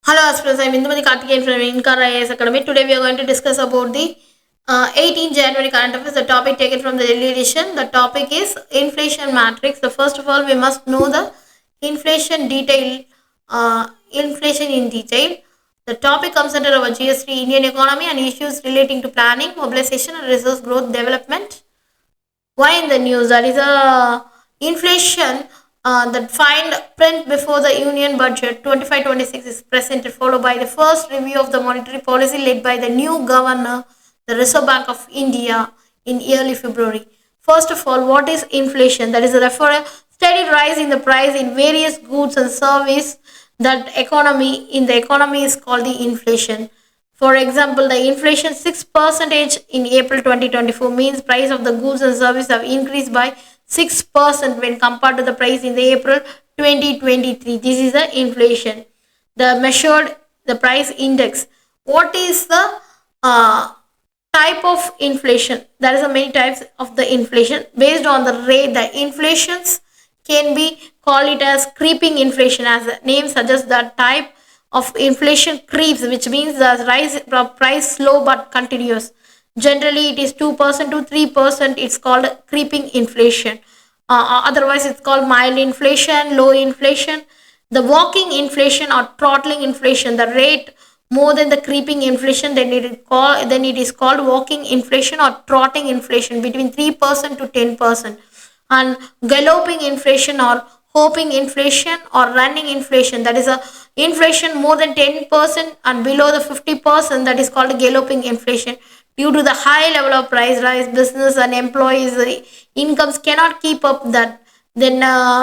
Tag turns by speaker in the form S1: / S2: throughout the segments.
S1: Hello aspirants, I am Inkar from Inkar IAS Academy. Today we are going to discuss about the 18 January current affairs. The topic taken from the Delhi edition. The topic is inflation matrix. So first of all, we must know the inflation detail. Inflation in detail. The topic comes under our GS3 Indian economy and issues relating to planning, mobilization, and resource growth development. Why in the news? That is a inflation that find print before the union budget 25-26 is presented, followed by the first review of the monetary policy led by the new governor, the Reserve Bank of India, in early February. First of all, what is inflation? That is a steady rise in the price in various goods and service. That economy in the economy is called the inflation. For example, the inflation 6% in April 2024 means price of the goods and services have increased by 6% when compared to the price in the April 2023. This is the inflation. The measured the price index. What is the type of inflation? There is a many types of the inflation based on the rate. The inflations can be called it as creeping inflation, as the name suggests. That type of inflation creeps, which means the rise price slow but continuous. Generally, it is 2% to 3%. It's called creeping inflation. Otherwise, it's called mild inflation, low inflation. The walking inflation or throttling inflation, the rate more than the creeping inflation, then it is called walking inflation or trotting inflation between 3% to 10%. And galloping inflation or hoping inflation or running inflation, that is a inflation more than 10% and below the 50%, that is called galloping inflation. Due to the high level of price rise, business and employees incomes cannot keep up that. Then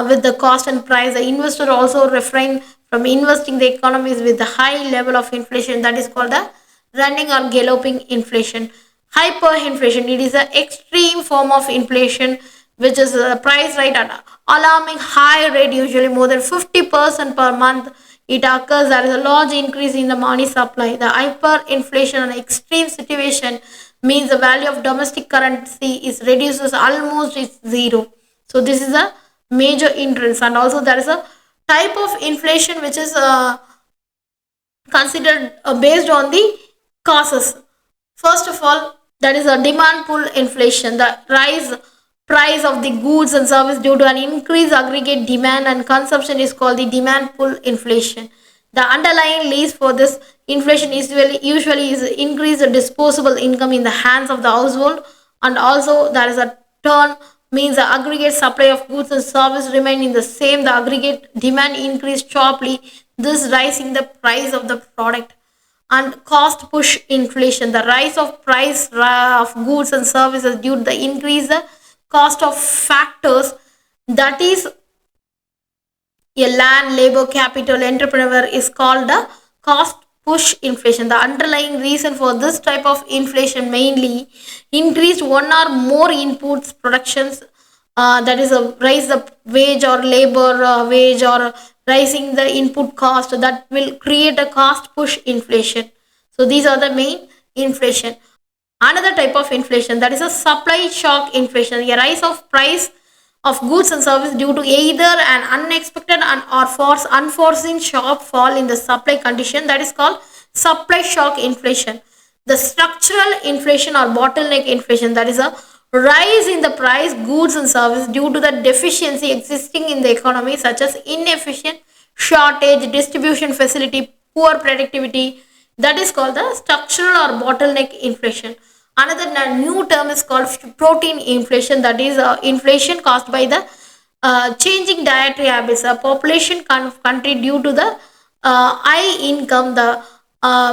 S1: with the cost and price, the investor also refrain from investing the economies with the high level of inflation, that is called the running or galloping inflation. Hyperinflation, it is an extreme form of inflation which is a price rate at alarming high rate, usually more than 50% per month. It occurs, there is a large increase in the money supply. The hyperinflation and extreme situation means the value of domestic currency is reduces almost is zero. So this is a major hindrance. And also there is a type of inflation which is considered based on the causes. First of all, that is a demand pull inflation, the rise price of the goods and service due to an increased aggregate demand and consumption is called the demand pull inflation. The underlying lease for this inflation is usually is increased disposable income in the hands of the household, and also there is a turn means the aggregate supply of goods and service remain in the same, the aggregate demand increased sharply, this rising the price of the product. And cost push inflation, the rise of price of goods and services due to the increase the cost of factors, that is a land, labor, capital, entrepreneur is called the cost push inflation. The underlying reason for this type of inflation mainly increased one or more inputs productions, that is a rise the wage or labor wage or rising the input cost, that will create a cost push inflation. So these are the main inflation. Another type of inflation, that is a supply shock inflation, a rise of price of goods and services due to either an unexpected or unforeseen sharp fall in the supply condition, that is called supply shock inflation. The structural inflation or bottleneck inflation, that is a rise in the price goods and services due to the deficiency existing in the economy, such as inefficient shortage, distribution facility, poor productivity, that is called the structural or bottleneck inflation. Another new term is called protein inflation, that is inflation caused by the changing dietary habits. A population country due to the high income, the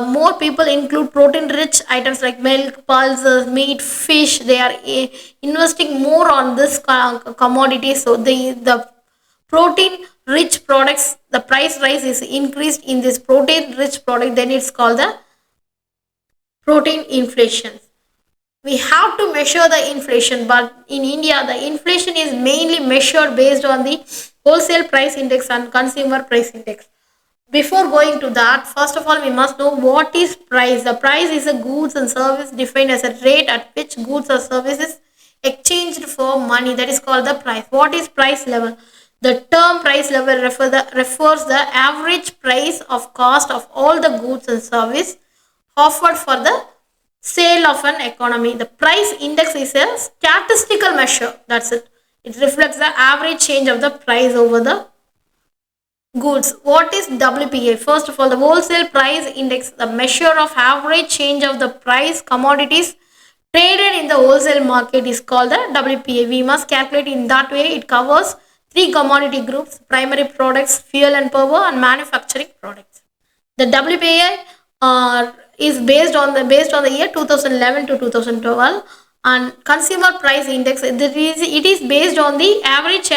S1: more people include protein rich items like milk, pulses, meat, fish. They are investing more on this commodity. So the protein rich products, the price rise is increased in this protein rich product, then it's called the protein inflation. We have to measure the inflation, but in India the inflation is mainly measured based on the wholesale price index and consumer price index. Before going to that, first of all we must know what is price. The price is a goods and service defined as a rate at which goods or services exchanged for money, that is called the price. What is price level? The term price level refers the average price of cost of all the goods and service offered for the sale of an economy. The price index is a statistical measure. That's it. It reflects the average change of the price over the goods. What is WPI? First of all, the wholesale price index, the measure of average change of the price commodities traded in the wholesale market, is called the WPI. We must calculate in that way. It covers three commodity groups: primary products, fuel and power, and manufacturing products. The WPI is based on the year 2011 to 2012, and consumer price index, it is based on the average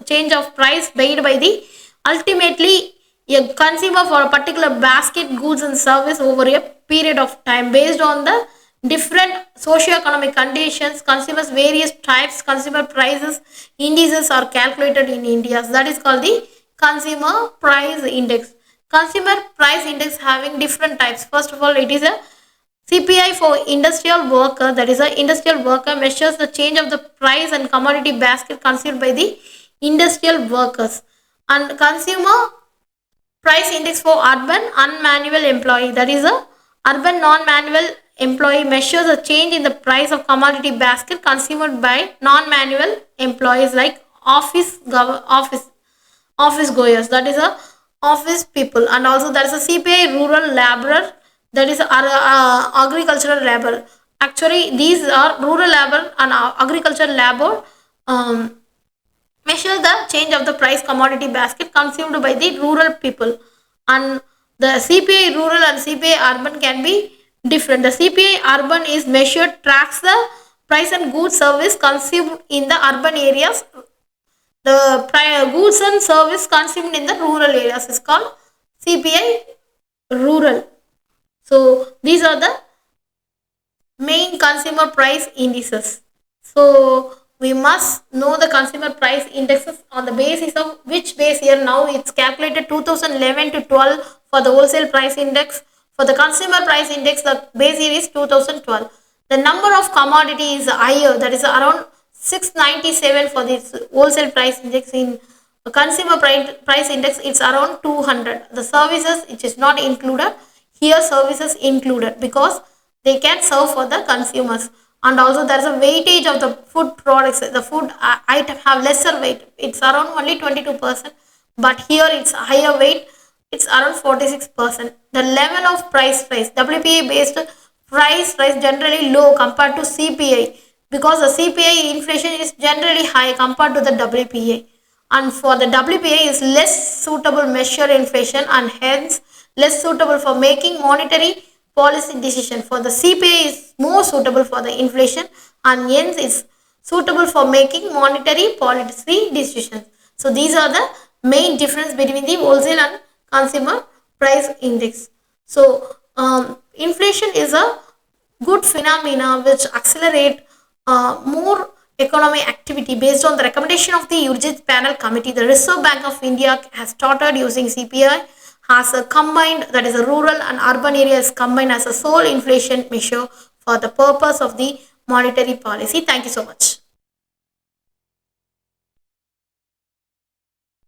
S1: change of price paid by the ultimately a consumer for a particular basket goods and service over a period of time. Based on the different socio-economic conditions, consumers various types consumer prices indices are calculated in India. So that is called the consumer price index. Consumer price index having different types. First of all, it is a CPI for industrial worker. That is, a industrial worker measures the change of the price and commodity basket consumed by the industrial workers. And consumer price index for urban unmanual employee. That is, a urban non-manual employee measures the change in the price of commodity basket consumed by non-manual employees like office goers. That is, a office people. And also there is a CPI rural laborer. That is agricultural labor. Actually, these are rural labor and agricultural labor measure the change of the price commodity basket consumed by the rural people. And the CPI rural and CPI urban can be different. The CPI urban is measured tracks the price and goods service consumed in the urban areas. The goods and service consumed in the rural areas is called CPI rural. So these are the main consumer price indices. So we must know the consumer price indexes on the basis of which base year. Now it's calculated 2011 to 12 for the wholesale price index. For the consumer price index, the base year is 2012. The number of commodity is higher, that is around 697 for this wholesale price index. In consumer price index, it's around 200. The services, which is not included here, services included because they can serve for the consumers. And also there is a weightage of the food products. The food item have lesser weight. It's around only 22%, but here it's higher weight. It's around 46%. The level of price WPI based price generally low compared to CPI, because the CPI inflation is generally high compared to the WPI. And for the WPI is less suitable measure inflation and hence less suitable for making monetary policy decision. For the CPI is more suitable for the inflation and hence is suitable for making monetary policy decisions. So these are the main difference between the wholesale and consumer price index. So inflation is a good phenomena which accelerate more economic activity. Based on the recommendation of the UGIT panel committee, the Reserve Bank of India has started using CPI as a combined, that is a rural and urban areas combined as a sole inflation measure for the purpose of the monetary policy. Thank you so much.